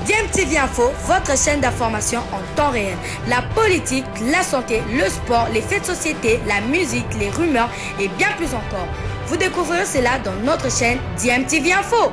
DMTV Info, votre chaîne d'information en temps réel. La politique, la santé, le sport, les faits de société, la musique, les rumeurs et bien plus encore. Vous découvrirez cela dans notre chaîne DMTV Info.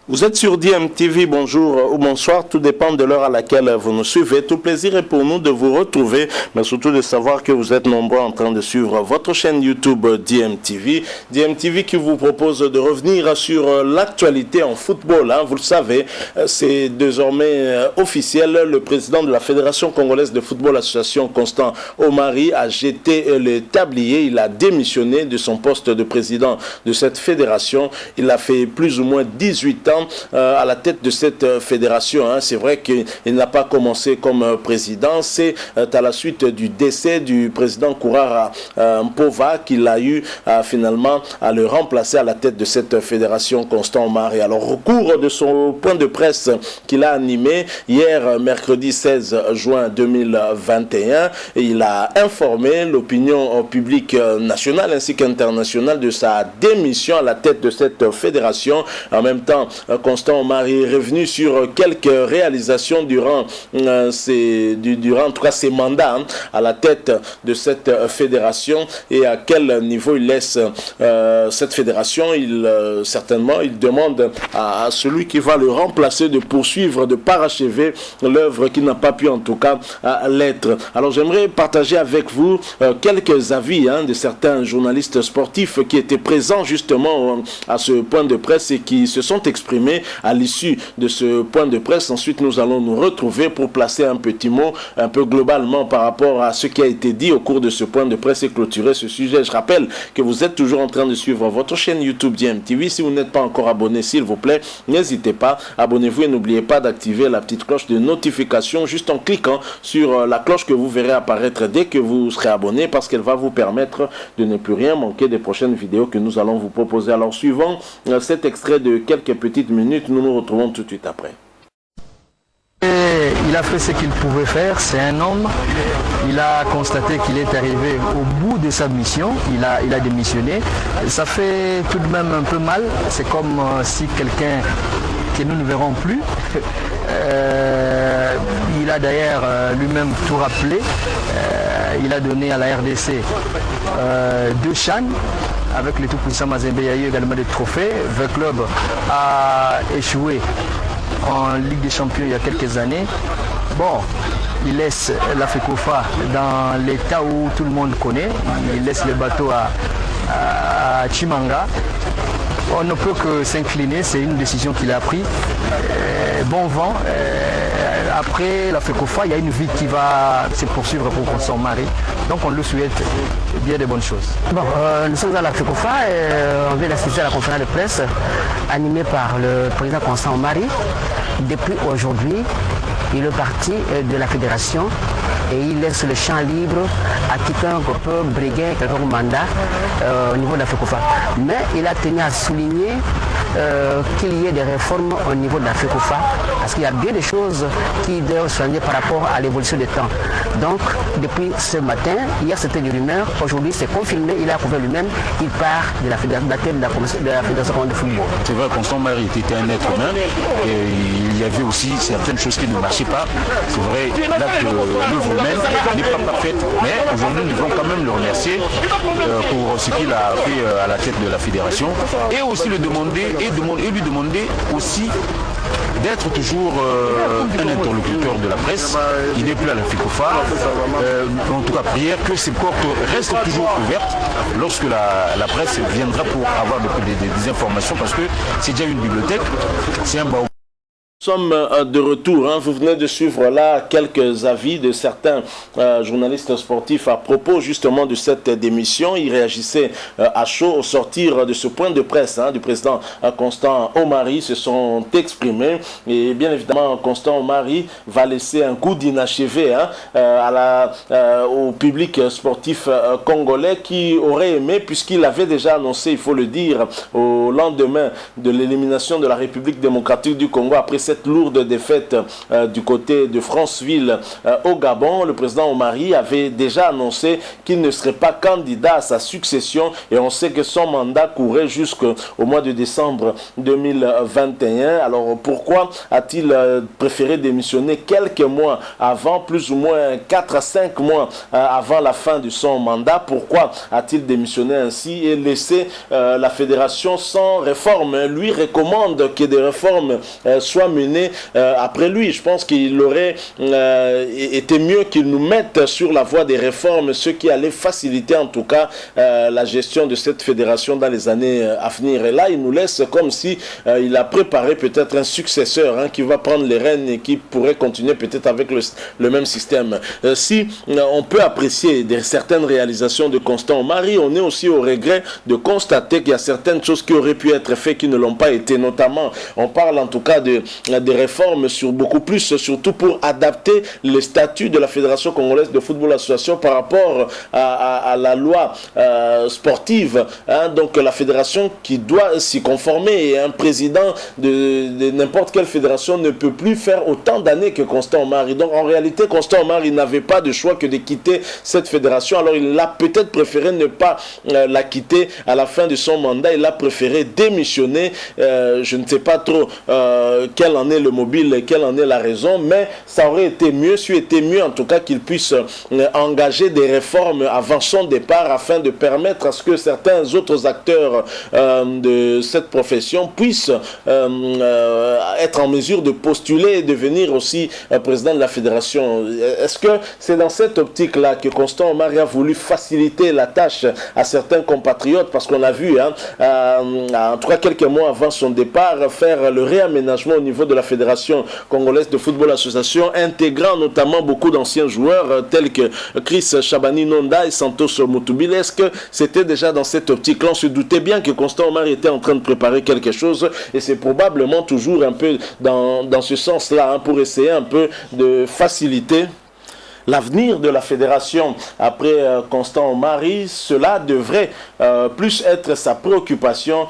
Vous êtes sur DMTV, bonjour ou bonsoir, tout dépend de l'heure à laquelle vous nous suivez. Tout plaisir est pour nous de vous retrouver, mais surtout de savoir que vous êtes nombreux en train de suivre votre chaîne YouTube DMTV. DMTV qui vous propose de revenir sur l'actualité en football. Vous le savez, c'est désormais officiel. Le président de la Fédération congolaise de football, l'association Constant Omari, a jeté le tablier. Il a démissionné de son poste de président de cette fédération. Il a fait plus ou moins 18 ans à la tête de cette fédération. C'est vrai qu'il n'a pas commencé comme président. C'est à la suite du décès du président Kourara Mpova qu'il a eu finalement à le remplacer à la tête de cette fédération Constant Omari. Alors au cours de son point de presse qu'il a animé hier mercredi 16 juin 2021, il a informé l'opinion publique nationale ainsi qu'internationale de sa démission à la tête de cette fédération. En même temps, Constant Omari est revenu sur quelques réalisations durant en tout cas ses mandats à la tête de cette fédération et à quel niveau il laisse cette fédération. Certainement, il demande à celui qui va le remplacer de poursuivre, de parachever l'œuvre qui n'a pas pu en tout cas l'être. Alors j'aimerais partager avec vous quelques avis de certains journalistes sportifs qui étaient présents justement à ce point de presse et qui se sont exprimés à l'issue de ce point de presse. Ensuite, nous allons nous retrouver pour placer un petit mot un peu globalement par rapport à ce qui a été dit au cours de ce point de presse et clôturer ce sujet. Je rappelle que vous êtes toujours en train de suivre votre chaîne YouTube DMTV. Si vous n'êtes pas encore abonné, s'il vous plaît, n'hésitez pas, abonnez-vous et n'oubliez pas d'activer la petite cloche de notification juste en cliquant sur la cloche que vous verrez apparaître dès que vous serez abonné, parce qu'elle va vous permettre de ne plus rien manquer des prochaines vidéos que nous allons vous proposer. Alors suivant cet extrait de quelques petites minutes, nous nous retrouvons tout de suite après. Il a fait ce qu'il pouvait faire, c'est un homme. Il a constaté qu'il est arrivé au bout de sa mission, il a démissionné. Ça fait tout de même un peu mal, c'est comme si quelqu'un que nous ne verrons plus. Il a d'ailleurs lui-même tout rappelé. Il a donné à la RDC 2 CHAN. Avec le tout-puissant Mazembe, il y a eu également des trophées. Le club a échoué en Ligue des Champions il y a quelques années. Bon, il laisse la FECOFA dans l'état où tout le monde connaît. Il laisse le bateau à Chimanga. On ne peut que s'incliner, c'est une décision qu'il a prise. Bon vent. Après la FECOFA, il y a une vie qui va se poursuivre pour Constant Omari. Donc on lui souhaite bien de bonnes choses. Bon, nous sommes à la FECOFA et on vient d'assister à la conférence de presse animée par le président Constant Omari. Depuis aujourd'hui, il est parti de la fédération et il laisse le champ libre à quiconque peut briguer quelques mandats au niveau de la FECOFA. Mais il a tenu à souligner qu'il y ait des réformes au niveau de la FECOFA, parce qu'il y a bien des choses qui doivent changer par rapport à l'évolution des temps. Donc, depuis ce matin, hier c'était une rumeur, aujourd'hui c'est confirmé, il a prouvé lui-même, il part de la fédération de football. C'est vrai, Constant Omari était un être humain, et il y avait aussi certaines choses qui ne marchaient pas. C'est vrai, là que l'œuvre humaine n'est pas parfaite, mais aujourd'hui nous devons quand même le remercier pour ce qu'il a fait à la tête de la fédération, et aussi le demander et lui demander aussi d'être toujours un interlocuteur de la presse. Il n'est plus à la FECOFA. En tout cas, prière que ces portes restent toujours ouvertes lorsque la presse viendra pour avoir des informations, parce que c'est déjà une bibliothèque, c'est un baobab. Nous sommes de retour. Vous venez de suivre là quelques avis de certains journalistes sportifs à propos justement de cette démission. Ils réagissaient à chaud au sortir de ce point de presse du président Constant Omari, se sont exprimés. Et bien évidemment, Constant Omari va laisser un coup d'inachevé au public sportif congolais qui aurait aimé, puisqu'il avait déjà annoncé, il faut le dire, au lendemain de l'élimination de la République démocratique du Congo après 7 cette lourde défaite du côté de Franceville au Gabon, le président Omari avait déjà annoncé qu'il ne serait pas candidat à sa succession et on sait que son mandat courait jusqu'au mois de décembre 2021. Alors pourquoi a-t-il préféré démissionner quelques mois avant, plus ou moins 4 à 5 mois avant la fin de son mandat? Pourquoi a-t-il démissionné ainsi et laissé la fédération sans réforme? Lui recommande que des réformes soient menées après lui. Je pense qu'il aurait été mieux qu'il nous mette sur la voie des réformes, ce qui allait faciliter en tout cas la gestion de cette fédération dans les années à venir. Et là, il nous laisse comme si il a préparé peut-être un successeur qui va prendre les rênes et qui pourrait continuer peut-être avec le même système. Si on peut apprécier certaines réalisations de Constant Omari, on est aussi au regret de constater qu'il y a certaines choses qui auraient pu être faites qui ne l'ont pas été. Notamment, on parle en tout cas des réformes sur beaucoup plus, surtout pour adapter le statut de la Fédération congolaise de football association par rapport à la loi sportive. Donc la fédération qui doit s'y conformer et un président de n'importe quelle fédération ne peut plus faire autant d'années que Constant Omari. Donc en réalité, Constant Omari n'avait pas de choix que de quitter cette fédération. Alors il a peut-être préféré ne pas la quitter à la fin de son mandat. Il a préféré démissionner. Je ne sais pas trop quel en est le mobile, quelle en est la raison, mais ça aurait été mieux, en tout cas qu'il puisse engager des réformes avant son départ afin de permettre à ce que certains autres acteurs de cette profession puissent être en mesure de postuler et devenir aussi président de la fédération. Est-ce que c'est dans cette optique-là que Constant Omari a voulu faciliter la tâche à certains compatriotes? Parce qu'on a vu, en tout cas quelques mois avant son départ, faire le réaménagement au niveau de la Fédération congolaise de football association, intégrant notamment beaucoup d'anciens joueurs tels que Chris Chabani Nonda et Santos Mutubile. Est-ce que c'était déjà dans cette optique-là? On se doutait bien que Constant Omari était en train de préparer quelque chose et c'est probablement toujours un peu dans ce sens-là, pour essayer un peu de faciliter l'avenir de la fédération après Constant Omari. Cela devrait plus être sa préoccupation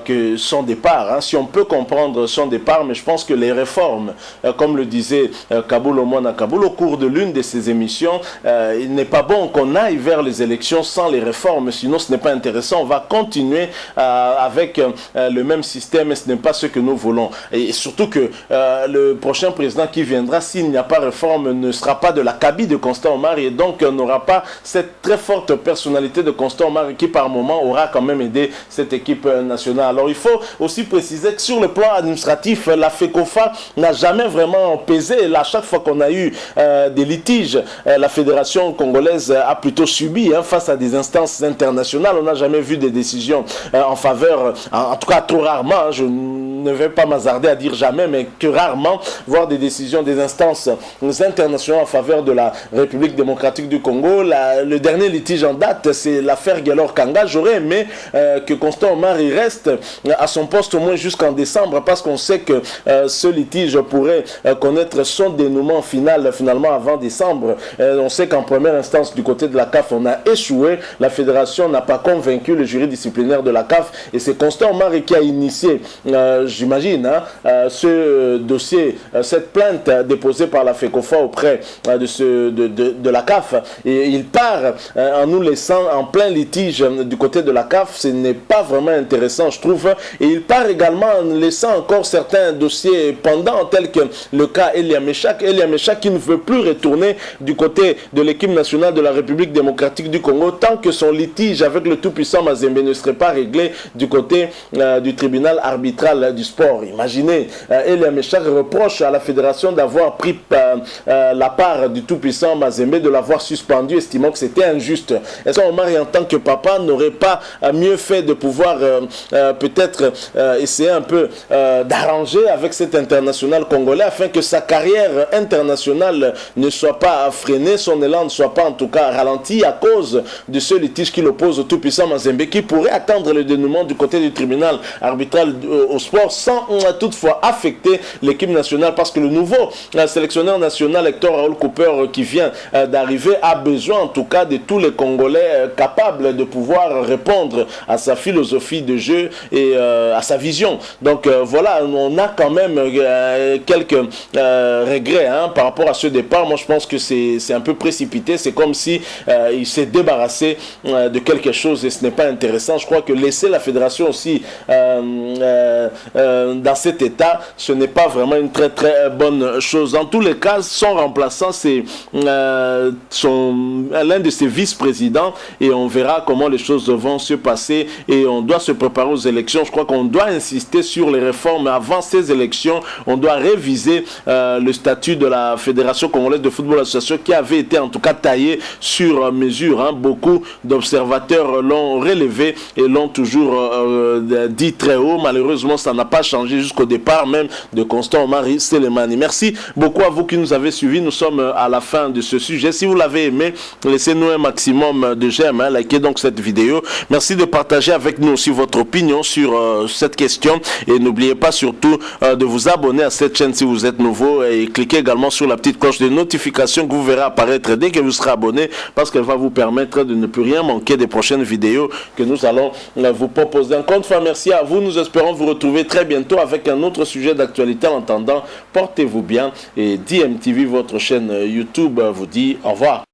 que son départ. Si on peut comprendre son départ, mais je pense que les réformes, comme le disait Kaboul Omona Kaboul au cours de l'une de ses émissions, il n'est pas bon qu'on aille vers les élections sans les réformes, sinon ce n'est pas intéressant. On va continuer avec le même système et ce n'est pas ce que nous voulons. Et surtout que le prochain président qui viendra, s'il n'y a pas de réforme, ne sera pas de la cabine de Constant Omari et donc on n'aura pas cette très forte personnalité de Constant Omari qui par moment aura quand même aidé cette équipe nationale. Alors il faut aussi préciser que sur le plan administratif, la FECOFA n'a jamais vraiment pesé. Là, chaque fois qu'on a eu des litiges, la fédération congolaise a plutôt subi face à des instances internationales. On n'a jamais vu des décisions en faveur, en tout cas trop rarement, je ne vais pas m'hasarder à dire jamais, mais que rarement, voir des décisions des instances internationales en faveur de la République démocratique du Congo. Le dernier litige en date, c'est l'affaire Guelor Kanga. J'aurais aimé que Constant Omari reste à son poste au moins jusqu'en décembre, parce qu'on sait que ce litige pourrait connaître son dénouement finalement avant décembre. On sait qu'en première instance du côté de la CAF, on a échoué. La fédération n'a pas convaincu le jury disciplinaire de la CAF et c'est Constant Omari qui a initié, j'imagine, ce dossier, cette plainte déposée par la FECOFA auprès de la CAF, et il part en nous laissant en plein litige du côté de la CAF. Ce n'est pas vraiment intéressant, je trouve, et il part également en laissant encore certains dossiers pendants, tels que le cas Elia Meshak qui ne veut plus retourner du côté de l'équipe nationale de la République démocratique du Congo tant que son litige avec le tout-puissant Mazembe ne serait pas réglé du côté du tribunal arbitral du sport. Imaginez, Elia Meshak reproche à la fédération d'avoir pris la part du tout-puissant Mazembe, de l'avoir suspendu, estimant que c'était injuste. Est-ce qu'Omari, en tant que papa, n'aurait pas mieux fait de pouvoir peut-être essayer un peu d'arranger avec cet international congolais afin que sa carrière internationale ne soit pas freinée, son élan ne soit pas en tout cas ralenti à cause de ce litige qui l'oppose au tout-puissant Mazembe, qui pourrait attendre le dénouement du côté du tribunal arbitral au sport sans toutefois affecter l'équipe nationale, parce que le nouveau sélectionneur national Hector Raoul Cooper qui vient d'arriver a besoin en tout cas de tous les Congolais capables de pouvoir répondre à sa philosophie de jeu et à sa vision. Donc voilà, on a quand même quelques regrets par rapport à ce départ. Moi je pense que c'est un peu précipité, c'est comme si il s'est débarrassé de quelque chose et ce n'est pas intéressant. Je crois que laisser la fédération aussi dans cet état, ce n'est pas vraiment une très très bonne chose. Dans tous les cas, son remplaçant, c'est l'un de ses vice-présidents et on verra comment les choses vont se passer et on doit se préparer aux élections. Je crois qu'on doit insister sur les réformes avant ces élections. On doit réviser le statut de la Fédération congolaise de football association qui avait été en tout cas taillé sur mesure. Beaucoup d'observateurs l'ont relevé et l'ont toujours dit très haut. Malheureusement, ça n'a pas changé jusqu'au départ même de Constant Omari Selemani. Merci beaucoup à vous qui nous avez suivis. Nous sommes à la fin de ce sujet. Si vous l'avez aimé, laissez-nous un maximum de j'aime, likez donc cette vidéo. Merci de partager avec nous aussi votre opinion sur cette question et n'oubliez pas surtout de vous abonner à cette chaîne si vous êtes nouveau et cliquez également sur la petite cloche de notification que vous verrez apparaître dès que vous serez abonné, parce qu'elle va vous permettre de ne plus rien manquer des prochaines vidéos que nous allons vous proposer. Encore une fois, merci à vous. Nous espérons vous retrouver très bientôt avec un autre sujet d'actualité. En attendant, portez-vous bien et DMTV, votre chaîne YouTube, vous dit au revoir.